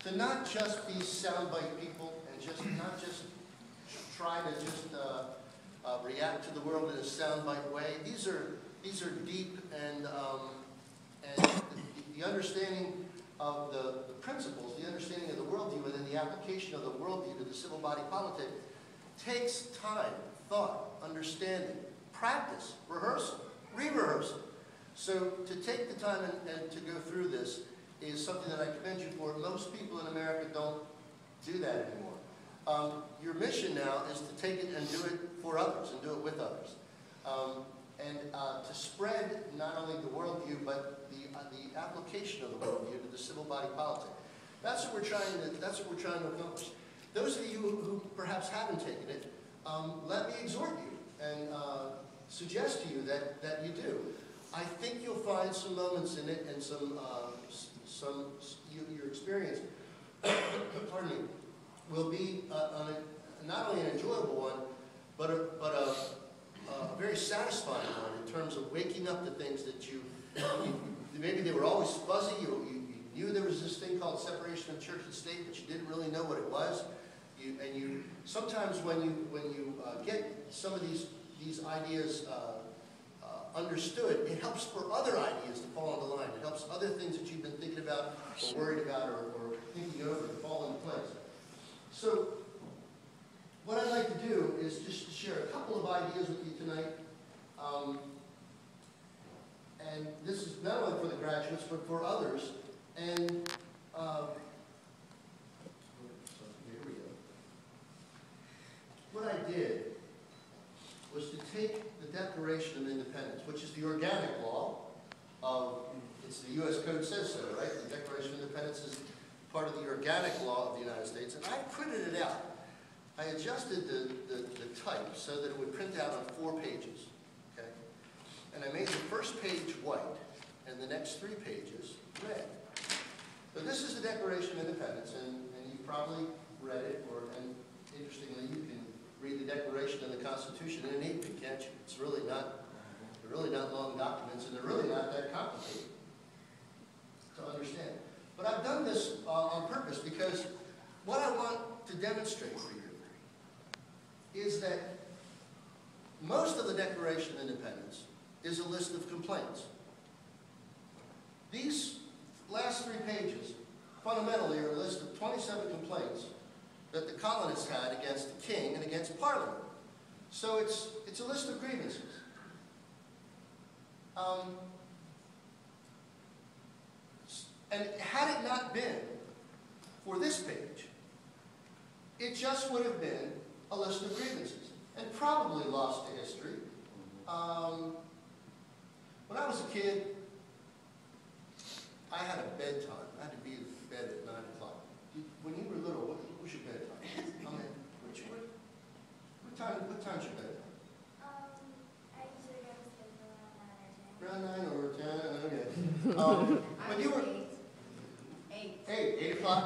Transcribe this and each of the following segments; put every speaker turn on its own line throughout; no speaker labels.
to not just be soundbite people and not just try to just react to the world in a soundbite way. These are deep and the understanding of the principles, the understanding of the worldview, and then the application of the worldview to the civil body politic takes time, thought, understanding, practice, rehearsal, re-rehearsal. So to take the time and to go through this is something that I commend you for. Most people in America don't do that anymore. Your mission now is to take it and do it for others and do it with others. To spread not only the worldview, but the application of the worldview to the civil body politic. That's what we're trying to accomplish. Those of you who perhaps haven't taken it, let me exhort you and suggest to you that you do. I think you'll find some moments in it and your experience, pardon me, will be not only an enjoyable one, but a very satisfying one in terms of waking up to things that maybe they were always fuzzy. You knew there was this thing called separation of church and state, but you didn't really know what it was. Sometimes when you get some of these ideas understood, it helps for other ideas to fall into line. It helps other things that you've been thinking about or worried about or thinking over to fall into place. So what I'd like to do is just to share a couple of ideas with you tonight. And this is not only for the graduates, but for others. And here we go. What I did was to take the Declaration of Independence, which is the organic law of, it's the U.S. Code says so, right? The Declaration of Independence is part of the organic law of the United States. And I printed it out. I adjusted the type so that it would print out on 4 pages, okay? And I made the first page white and the next 3 pages red. So this is the Declaration of Independence, and you probably read it, and interestingly, you can read the Declaration and the Constitution in an evening, can't you? They're really not long documents, and they're really not that complicated to understand. But I've done this on purpose because what I want to demonstrate for you is that most of the Declaration of Independence is a list of complaints. These last 3 pages fundamentally are a list of 27 complaints that the colonists had against the king and against Parliament. So it's a list of grievances. And had it not been for this page, it just would have been a list of grievances and probably lost to history. When I was a kid, I had a bedtime. I had to be in bed at 9 o'clock. When you were little, what was your bedtime? I mean, what time's your bedtime?
I usually go to sleep around 9 or 10.
Around 9 or 10, okay. When you were 8 o'clock.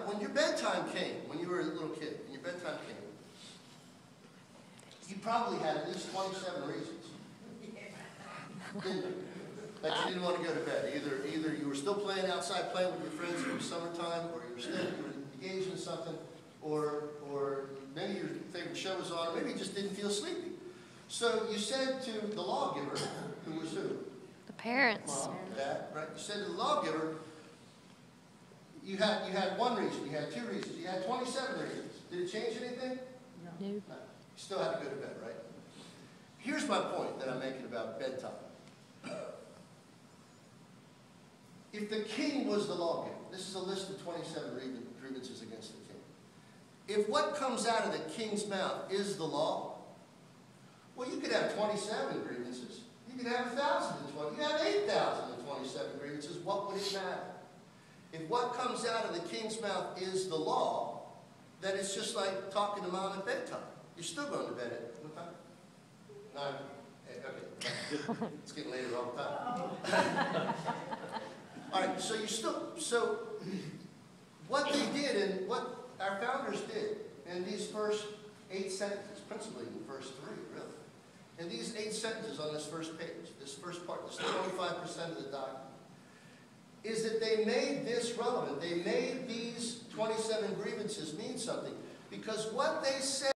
When your bedtime came, when you were a little kid, when your bedtime came, you probably had at least 27 reasons. Didn't you? That you didn't want to go to bed. Either you were still playing outside, playing with your friends, it was summertime, or you were engaged in something, or maybe your favorite show was on, or maybe you just didn't feel sleepy. So you said to the lawgiver, who was who?
The parents.
Mom, Dad, right? You said to the lawgiver, you had 1 reason, you had 2 reasons, you had 27 reasons. Did it change anything?
No.
You still had to go to bed, right? Here's my point that I'm making about bedtime. If the king was the lawgiver, this is a list of 27 grievances against the king. If what comes out of the king's mouth is the law, well, you could have 27 grievances. You could have 1,020. You have 8,027 grievances. What would it matter? If what comes out of the king's mouth is the law, then it's just like talking to mom at bedtime. You're still going to bed at what time? 9. Okay. It's getting later all the time. All right, so what they did and what our founders did in these first 8 sentences, principally in the first 3, really, in these 8 sentences on this first page, this first part, this 25% of the document, is that they made this relevant. They made these 27 grievances mean something. Because what they said